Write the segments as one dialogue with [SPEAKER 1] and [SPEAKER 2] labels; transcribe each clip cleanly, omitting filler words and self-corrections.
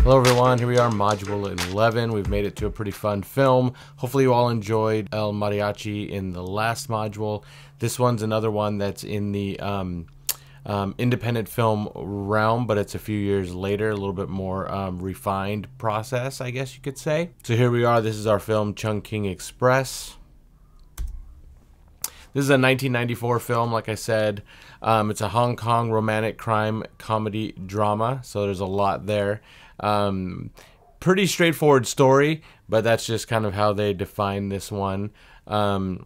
[SPEAKER 1] Hello everyone, here we are, Module 11. We've made it to a pretty fun film. Hopefully you all enjoyed El Mariachi in the last module. This one's another one that's in the independent film realm, but it's a few years later, a little bit more refined process, I guess you could say. So here we are, this is our film Chungking Express. This is a 1994 film, like I said. It's a Hong Kong romantic crime comedy drama, so there's a lot there. Pretty straightforward story, but that's just kind of how they define this one. The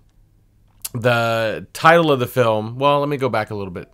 [SPEAKER 1] title of the film, well, let me go back a little bit.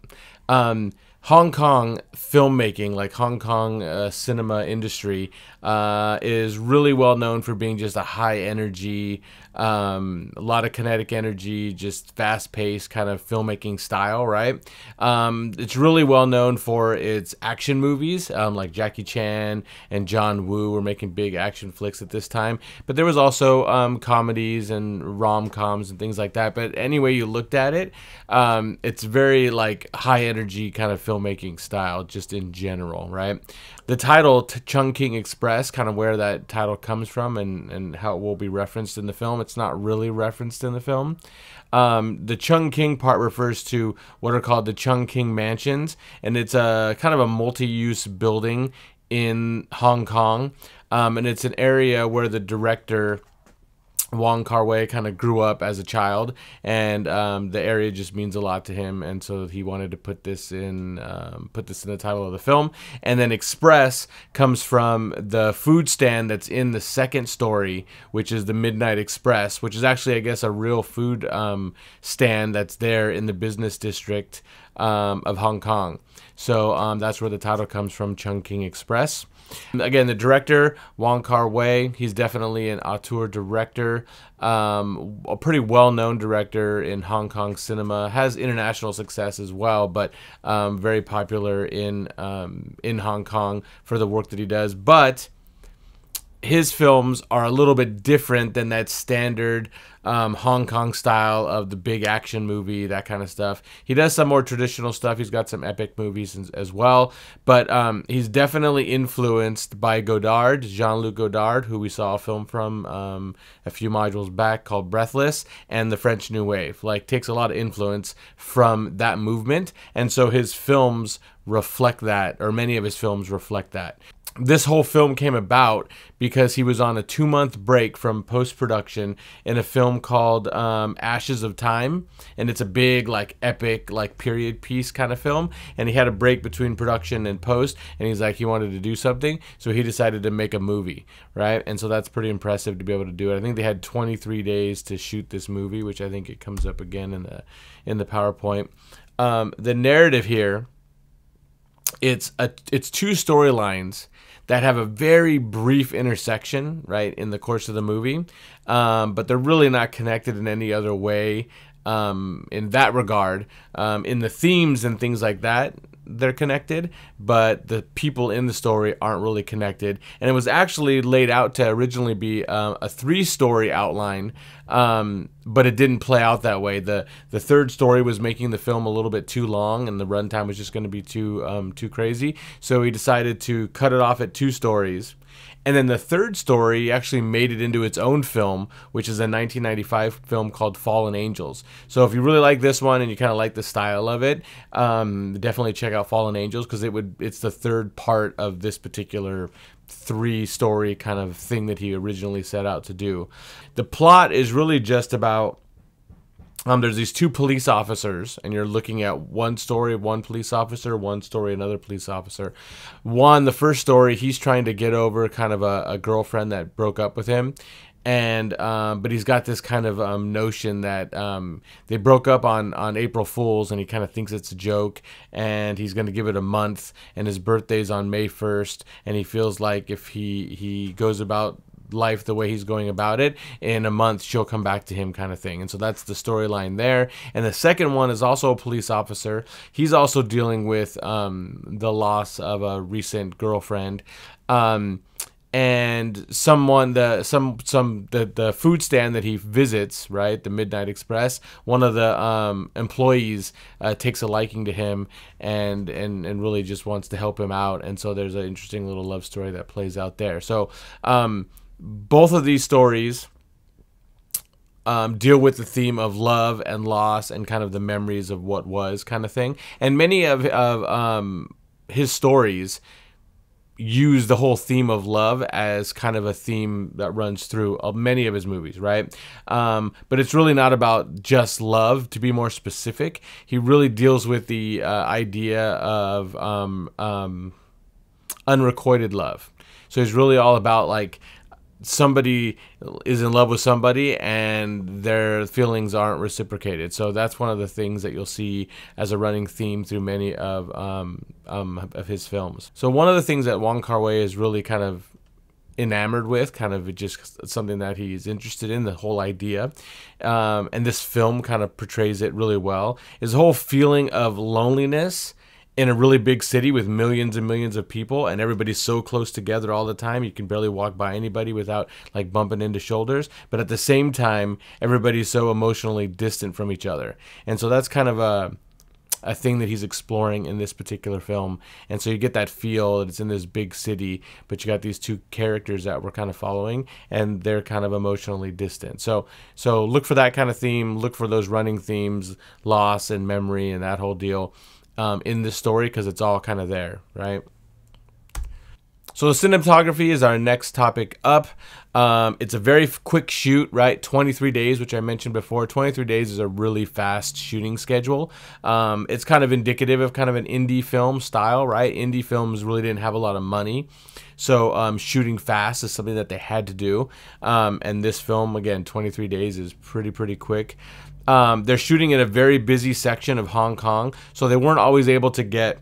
[SPEAKER 1] Hong Kong filmmaking, like Hong Kong cinema industry, is really well known for being just a high energy, a lot of kinetic energy, just fast-paced kind of filmmaking style, right? It's really well known for its action movies, like Jackie Chan and John Woo were making big action flicks at this time. But there was also comedies and rom-coms and things like that. But any way you looked at it, it's very like high-energy kind of filmmaking style, just in general, right? The title, Chungking Express, kind of where that title comes from and how it will be referenced in the film. It's not really referenced in the film. The Chungking part refers to what are called the Chungking Mansions, and it's a kind of a multi-use building in Hong Kong, and it's an area where the director Wong Kar-wai kind of grew up as a child, and the area just means a lot to him, and so he wanted to put this in the title of the film. And then Express comes from the food stand that's in the second story, which is the Midnight Express, which is actually, I guess, a real food stand that's there in the business district of Hong Kong. So that's where the title comes from, Chungking Express. Again, the director, Wong Kar-wai, he's definitely an auteur director, a pretty well-known director in Hong Kong cinema, has international success as well, but very popular in Hong Kong for the work that he does. But his films are a little bit different than that standard Hong Kong style of the big action movie, that kind of stuff. He does some more traditional stuff. He's got some epic movies as well, but he's definitely influenced by Godard, Jean-Luc Godard, who we saw a film from a few modules back called Breathless, and the French New Wave. Like, takes a lot of influence from that movement, and so his films reflect that, or many of his films reflect that. This whole film came about because he was on a 2-month break from post-production in a film called Ashes of Time, and it's a big, like, epic, like, period piece kind of film, and he had a break between production and post, and he's like, he wanted to do something, so he decided to make a movie, right? And so that's pretty impressive to be able to do it. I think they had 23 days to shoot this movie, which I think it comes up again in the PowerPoint. The narrative here, it's two storylines that have a very brief intersection, right, in the course of the movie, but they're really not connected in any other way in that regard. In the themes and things like that, they're connected, but the people in the story aren't really connected. And it was actually laid out to originally be a 3-story outline, but it didn't play out that way. The third story was making the film a little bit too long, and the runtime was just going to be too crazy. So he decided to cut it off at 2 stories. And then the third story actually made it into its own film, which is a 1995 film called Fallen Angels. So if you really like this one and you kind of like the style of it, definitely check out Fallen Angels, because it's the third part of this particular 3-story kind of thing that he originally set out to do. The plot is really just about there's these 2 police officers, and you're looking at one story of one police officer, one story another police officer. The first story, he's trying to get over kind of a girlfriend that broke up with him, and but he's got this kind of notion that they broke up on April Fool's, and he kind of thinks it's a joke, and he's going to give it a month, and his birthday's on May 1st, and he feels like if he goes about life the way he's going about it, in a month she'll come back to him, kind of thing. And so that's the storyline there. And the second one is also a police officer. He's also dealing with the loss of a recent girlfriend, and the food stand that he visits, right, the Midnight Express, one of the employees takes a liking to him and really just wants to help him out, and so there's an interesting little love story that plays out there. So both of these stories deal with the theme of love and loss and kind of the memories of what was, kind of thing. And many of his stories use the whole theme of love as kind of a theme that runs through many of his movies, right? But it's really not about just love. To be more specific, he really deals with the idea of unrequited love. So he's really all about, like, somebody is in love with somebody and their feelings aren't reciprocated. So that's one of the things that you'll see as a running theme through many of his films. So one of the things that Wong Kar-wai is really kind of enamored with, kind of just something that he's interested in, the whole idea, and this film kind of portrays it really well, is the whole feeling of loneliness in a really big city with millions and millions of people, and everybody's so close together all the time you can barely walk by anybody without, like, bumping into shoulders. But at the same time, everybody's so emotionally distant from each other. And so that's kind of a thing that he's exploring in this particular film. And so you get that feel that it's in this big city, but you got these two characters that we're kind of following, and they're kind of emotionally distant. So look for that kind of theme. Look for those running themes, loss and memory and that whole deal in this story, because it's all kind of there, right? So the cinematography is our next topic up. It's a very quick shoot, right? 23 days, which I mentioned before. 23 days is a really fast shooting schedule. It's kind of indicative of kind of an indie film style, right? Indie films really didn't have a lot of money, so shooting fast is something that they had to do. And this film, again, 23 days is pretty quick. They're shooting in a very busy section of Hong Kong, so they weren't always able to get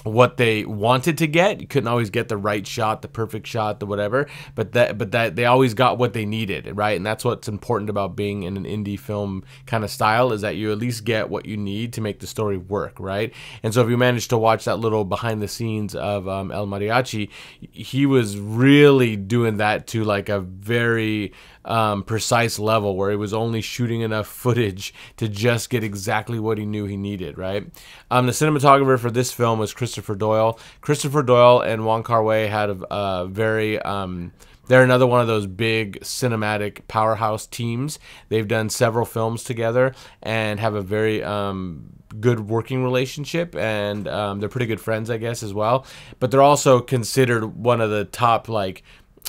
[SPEAKER 1] what they wanted to get. You couldn't always get the right shot, the perfect shot, the whatever, but that they always got what they needed, right? And that's what's important about being in an indie film kind of style, is that you at least get what you need to make the story work, right? And so if you manage to watch that little behind the scenes of El Mariachi, he was really doing that to, like, a very precise level, where he was only shooting enough footage to just get exactly what he knew he needed, right? The cinematographer for this film was Christopher Doyle. Christopher Doyle and Wong Kar-wai had a very they're another one of those big cinematic powerhouse teams. They've done several films together and have a very good working relationship, and they're pretty good friends, I guess, as well. But they're also considered one of the top, like,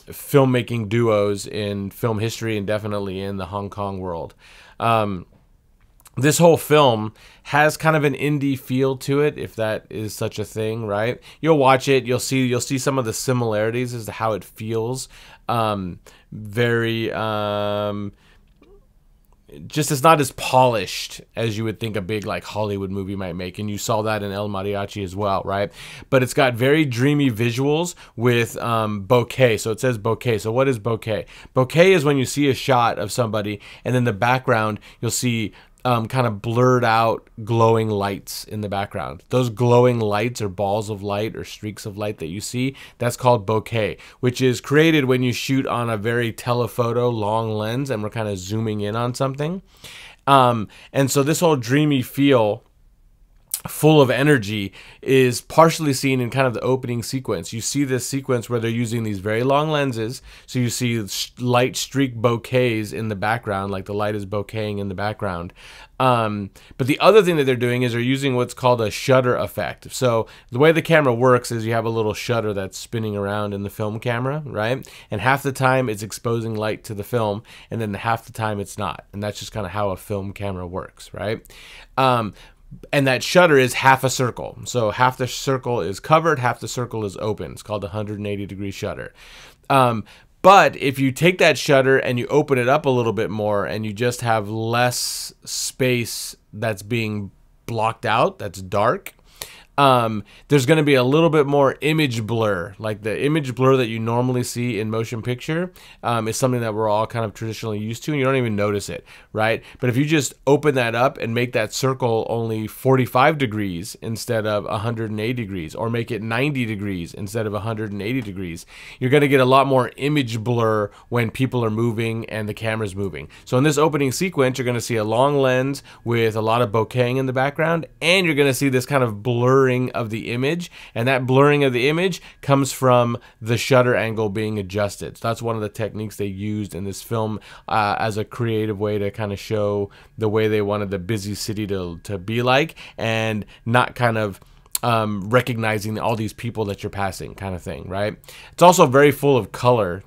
[SPEAKER 1] filmmaking duos in film history, and definitely in the Hong Kong world. This whole film has kind of an indie feel to it, if that is such a thing, right? You'll watch it, you'll see some of the similarities as to how it feels. Very just, it's not as polished as you would think a big, like, Hollywood movie might make, and you saw that in El Mariachi as well, right? But it's got very dreamy visuals with bokeh. So it says bokeh. So what is bokeh? Bokeh is when you see a shot of somebody, and in the background you'll see kind of blurred out glowing lights in the background. Those glowing lights, or balls of light, or streaks of light that you see, that's called bokeh, which is created when you shoot on a very telephoto long lens and we're kind of zooming in on something. And so this whole dreamy feel, full of energy, is partially seen in kind of the opening sequence. You see this sequence where they're using these very long lenses, so you see light streak bouquets in the background, like the light is bokehing in the background. But the other thing that they're doing is they're using what's called a shutter effect. So the way the camera works is you have a little shutter that's spinning around in the film camera, right? And half the time it's exposing light to the film, and then half the time it's not. And that's just kind of how a film camera works, right? And that shutter is half a circle. So half the circle is covered, half the circle is open. It's called a 180-degree shutter. But if you take that shutter and you open it up a little bit more, and you just have less space that's being blocked out, that's dark, there's going to be a little bit more image blur. Like the image blur that you normally see in motion picture is something that we're all kind of traditionally used to, and you don't even notice it, right? But if you just open that up and make that circle only 45 degrees instead of 180 degrees, or make it 90 degrees instead of 180 degrees, you're going to get a lot more image blur when people are moving and the camera's moving. So in this opening sequence, you're going to see a long lens with a lot of bokehing in the background, and you're going to see this kind of blurring of the image, and that blurring of the image comes from the shutter angle being adjusted. So that's one of the techniques they used in this film as a creative way to kind of show the way they wanted the busy city to be like, and not kind of recognizing all these people that you're passing kind of thing, right? It's also very full of color.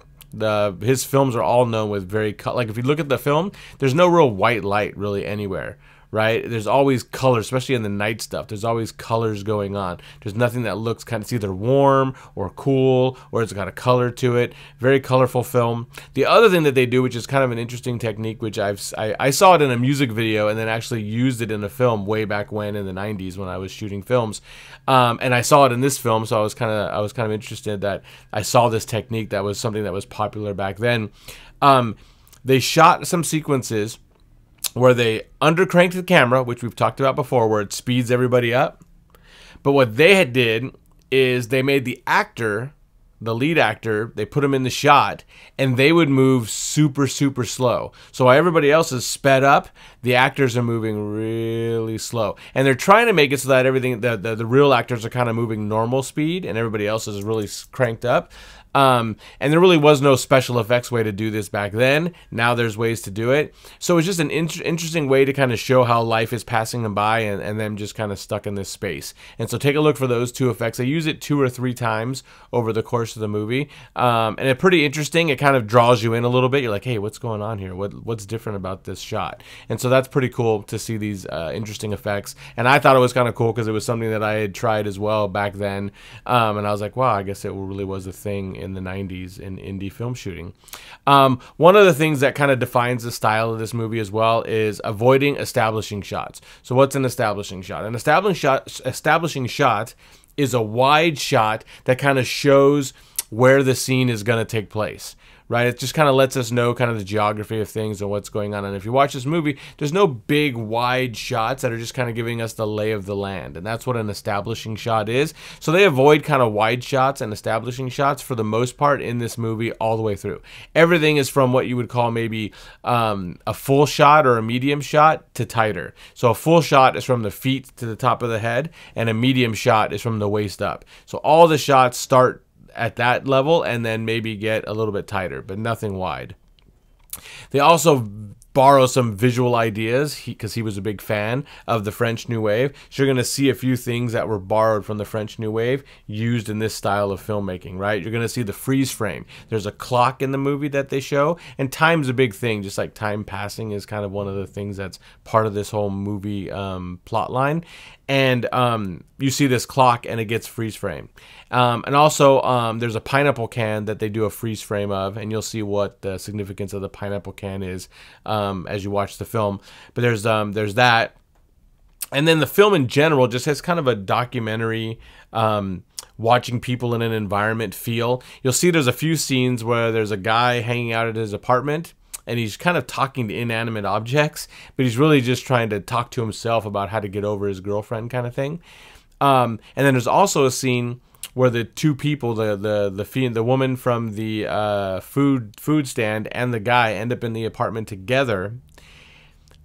[SPEAKER 1] His films are all known with very like if you look at the film, there's no real white light really anywhere, right? There's always color, especially in the night stuff. There's always colors going on. There's nothing that looks kind of, it's either warm or cool, or it's got a color to it. Very colorful film. The other thing that they do, which is kind of an interesting technique, which I saw it in a music video and then actually used it in a film way back when in the 90s when I was shooting films. And I saw it in this film, so I was kind of interested that I saw this technique that was something that was popular back then. They shot some sequences where they undercranked the camera, which we've talked about before, where it speeds everybody up. But what they did is they made the actor, the lead actor, they put him in the shot, and they would move super, super slow. So while everybody else is sped up, the actors are moving really slow. And they're trying to make it so that everything, the real actors are kind of moving normal speed, and everybody else is really cranked up. And there really was no special effects way to do this back then. Now there's ways to do it. So it's just an interesting way to kind of show how life is passing them by, and them just kind of stuck in this space. And so take a look for those two effects. I use it 2 or 3 times over the course of the movie. And it's pretty interesting. It kind of draws you in a little bit. You're like, hey, what's going on here? What's different about this shot? And so that's pretty cool to see these interesting effects. And I thought it was kind of cool because it was something that I had tried as well back then. And I was like, wow, I guess it really was a thing in the 90s in indie film shooting. One of the things that kind of defines the style of this movie as well is avoiding establishing shots. So what's an establishing shot? An establishing shot is a wide shot that kind of shows where the scene is going to take place. Right? It just kind of lets us know kind of the geography of things and what's going on. And if you watch this movie, there's no big wide shots that are just kind of giving us the lay of the land. And that's what an establishing shot is. So they avoid kind of wide shots and establishing shots for the most part in this movie all the way through. Everything is from what you would call maybe a full shot or a medium shot to tighter. So a full shot is from the feet to the top of the head, and a medium shot is from the waist up. So all the shots start at that level and then maybe get a little bit tighter, but nothing wide. They also borrow some visual ideas because he was a big fan of the French New Wave. So you're going to see a few things that were borrowed from the French New Wave used in this style of filmmaking, right? You're going to see the freeze frame. There's a clock in the movie that they show, and time's a big thing, just like time passing is kind of one of the things that's part of this whole movie plot line. And you see this clock and it gets freeze frame. And also there's a pineapple can that they do a freeze frame of, and you'll see what the significance of the pineapple can is as you watch the film. But there's that. And then the film in general just has kind of a documentary watching people in an environment feel. You'll see there's a few scenes where there's a guy hanging out at his apartment, and he's kind of talking to inanimate objects, but he's really just trying to talk to himself about how to get over his girlfriend kind of thing. And then there's also a scene where the two people, the woman from the food stand and the guy, end up in the apartment together.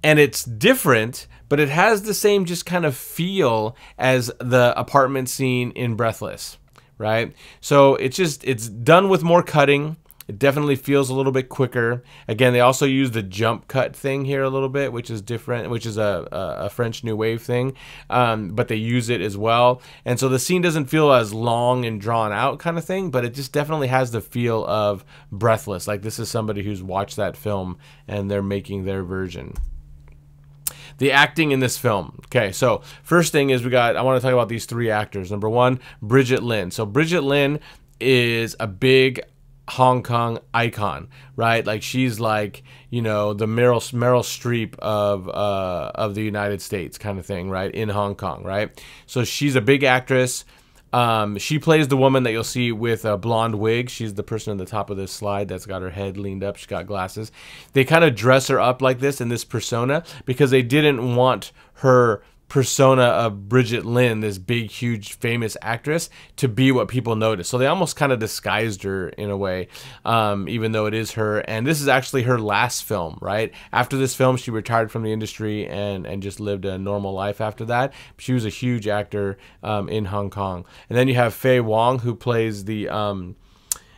[SPEAKER 1] And it's different, but it has the same just kind of feel as the apartment scene in Breathless, right? So it's done with more cutting. It definitely feels a little bit quicker. Again, they also use the jump cut thing here a little bit, which is different, which is a French New Wave thing, but they use it as well. And so the scene doesn't feel as long and drawn out kind of thing, but it just definitely has the feel of Breathless. Like this is somebody who's watched that film and they're making their version. The acting in this film. Okay, so first thing is I want to talk about these 3 actors. Number 1, Bridget Lynn. So Bridget Lynn is a big Hong Kong icon, right? Like she's like, you know, the Meryl Streep of the United States kind of thing, right? In Hong Kong, right? So she's a big actress. She plays the woman that you'll see with a blonde wig. She's the person on the top of this slide that's got her head leaned up. She's got glasses. They kind of dress her up like this in this persona because they didn't want her persona of Bridget Lynn, this big, huge, famous actress, to be what people notice. So they almost kind of disguised her in a way, even though it is her. And this is actually her last film, right? After this film, she retired from the industry and just lived a normal life after that. She was a huge actor in Hong Kong. And then you have Faye Wong, who plays the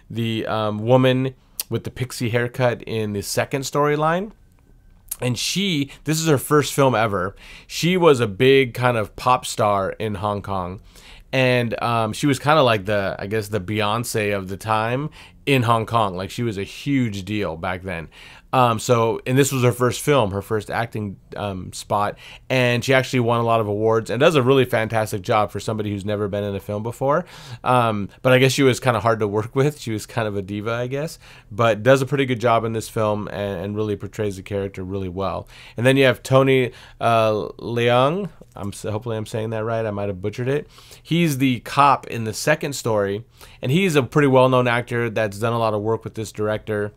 [SPEAKER 1] woman with the pixie haircut in the second storyline. And this is her first film ever. She was a big kind of pop star in Hong Kong. And she was kind of like I guess the Beyonce of the time in Hong Kong. Like she was a huge deal back then. And this was her first film, her first acting spot, and she actually won a lot of awards and does a really fantastic job for somebody who's never been in a film before. But I guess she was kind of hard to work with. She was kind of a diva, I guess, but does a pretty good job in this film and really portrays the character really well. And then you have Tony Leung. Hopefully I'm saying that right. I might have butchered it. He's the cop in the second story, and he's a pretty well-known actor that's done a lot of work with this director,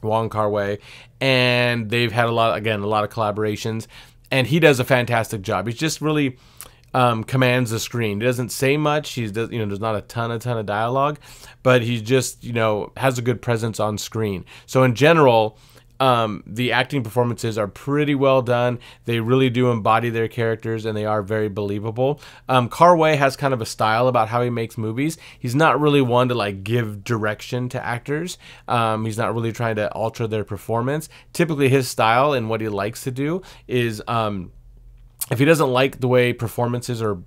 [SPEAKER 1] Wong Kar-wai, and they've had a lot of collaborations, and he does a fantastic job. He's just really commands the screen. He doesn't say much. There's not a ton of dialogue, but he just, has a good presence on screen. So in general, the acting performances are pretty well done. They really do embody their characters, and they are very believable. Kar-wai has kind of a style about how he makes movies. He's not really one to like give direction to actors. He's not really trying to alter their performance. Typically his style and what he likes to do is if he doesn't like the way performances are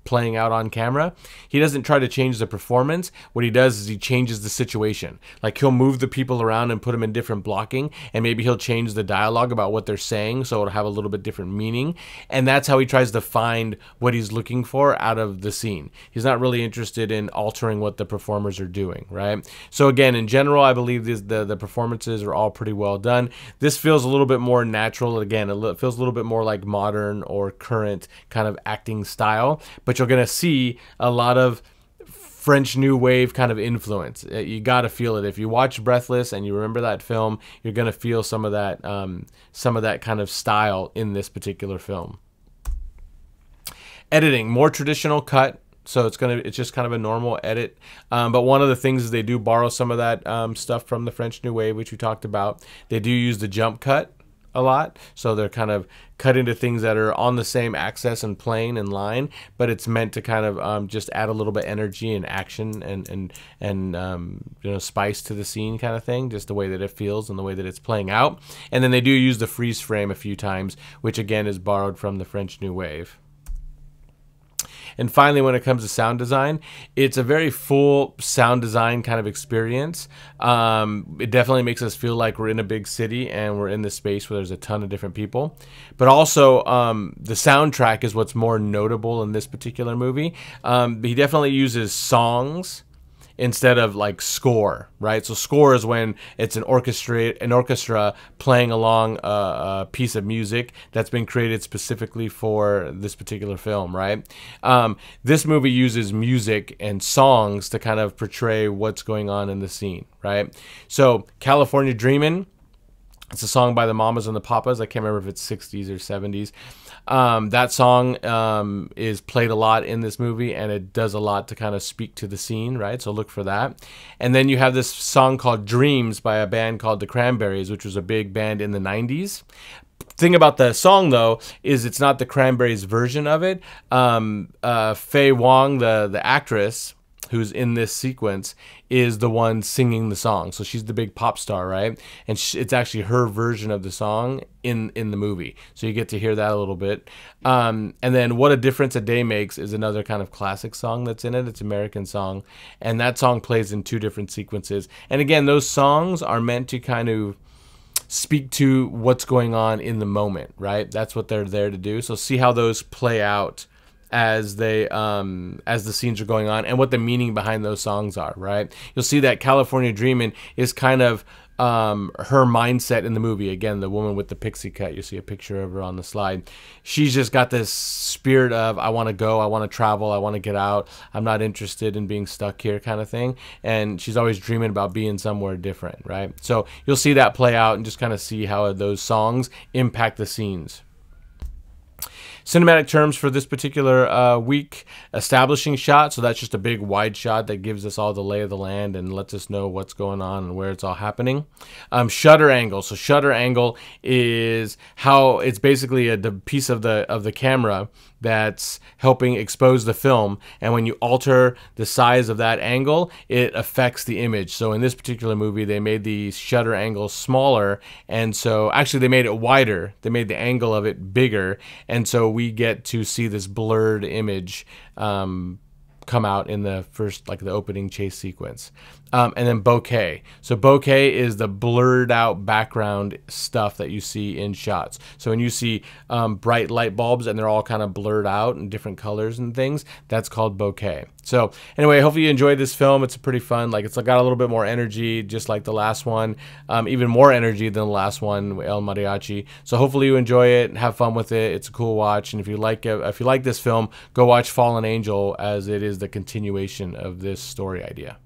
[SPEAKER 1] playing out on camera, he doesn't try to change the performance. What he does is he changes the situation. Like he'll move the people around and put them in different blocking, and maybe he'll change the dialogue about what they're saying so it'll have a little bit different meaning. And that's how he tries to find what he's looking for out of the scene. He's not really interested in altering what the performers are doing, right? So again, in general, I believe the performances are all pretty well done. This feels a little bit more natural. Again, it feels a little bit more like modern or current kind of acting style, but you're going to see a lot of French New Wave kind of influence. You got to feel it. If you watch Breathless and you remember that film, you're going to feel some of that kind of style in this particular film. Editing, more traditional cut. So it's just kind of a normal edit. But one of the things is they do borrow some of that stuff from the French New Wave, which we talked about. They do use the jump cut a lot, so they're kind of cut into things that are on the same axis and plane and line, but it's meant to kind of just add a little bit of energy and action and spice to the scene kind of thing, just the way that it feels and the way that it's playing out. And then they do use the freeze frame a few times, which again is borrowed from the French New Wave. And finally, when it comes to sound design, it's a very full sound design kind of experience. It definitely makes us feel like we're in a big city and we're in this space where there's a ton of different people. But also, the soundtrack is what's more notable in this particular movie. He definitely uses songs instead of like score, right? So score is when it's an orchestra playing along a piece of music that's been created specifically for this particular film, right? This movie uses music and songs to kind of portray what's going on in the scene, right? So California Dreamin', it's a song by the Mamas and the Papas. I can't remember if it's 60s or 70s. That song is played a lot in this movie, and it does a lot to kind of speak to the scene, right? So look for that. And then you have this song called Dreams by a band called the Cranberries, which was a big band in the 90s. Thing about the song, though, is it's not the Cranberries version of it. Faye Wong, the actress who's in this sequence, is the one singing the song. So she's the big pop star, right? And it's actually her version of the song in the movie. So you get to hear that a little bit. And then What a Difference a Day Makes is another kind of classic song that's in it. It's an American song. And that song plays in two different sequences. And again, those songs are meant to kind of speak to what's going on in the moment, right? That's what they're there to do. So see how those play out as the scenes are going on, and what the meaning behind those songs are, right? You'll see that California Dreamin' is kind of her mindset in the movie. Again, the woman with the pixie cut, you see a picture of her on the slide. She's just got this spirit of, I want to go, I want to travel, I want to get out, I'm not interested in being stuck here kind of thing. And she's always dreaming about being somewhere different, right? So you'll see that play out and just kind of see how those songs impact the scenes. Cinematic terms for this particular week: establishing shot, so that's just a big wide shot that gives us all the lay of the land and lets us know what's going on and where it's all happening. Shutter angle, so shutter angle is how it's basically the piece of the camera that's helping expose the film, and when you alter the size of that angle, it affects the image. So in this particular movie, they made the shutter angle smaller, and so actually they made it wider. They made the angle of it bigger, and so we get to see this blurred image come out in the first, like the opening chase sequence. And then bokeh. So bokeh is the blurred out background stuff that you see in shots. So when you see bright light bulbs and they're all kind of blurred out in different colors and things, that's called bokeh. So anyway, hopefully you enjoyed this film. It's pretty fun. Like, it's got a little bit more energy, just like the last one, even more energy than the last one, El Mariachi. So hopefully you enjoy it, have fun with it. It's a cool watch. And if you like this film, go watch Fallen Angel, as it is the continuation of this story idea.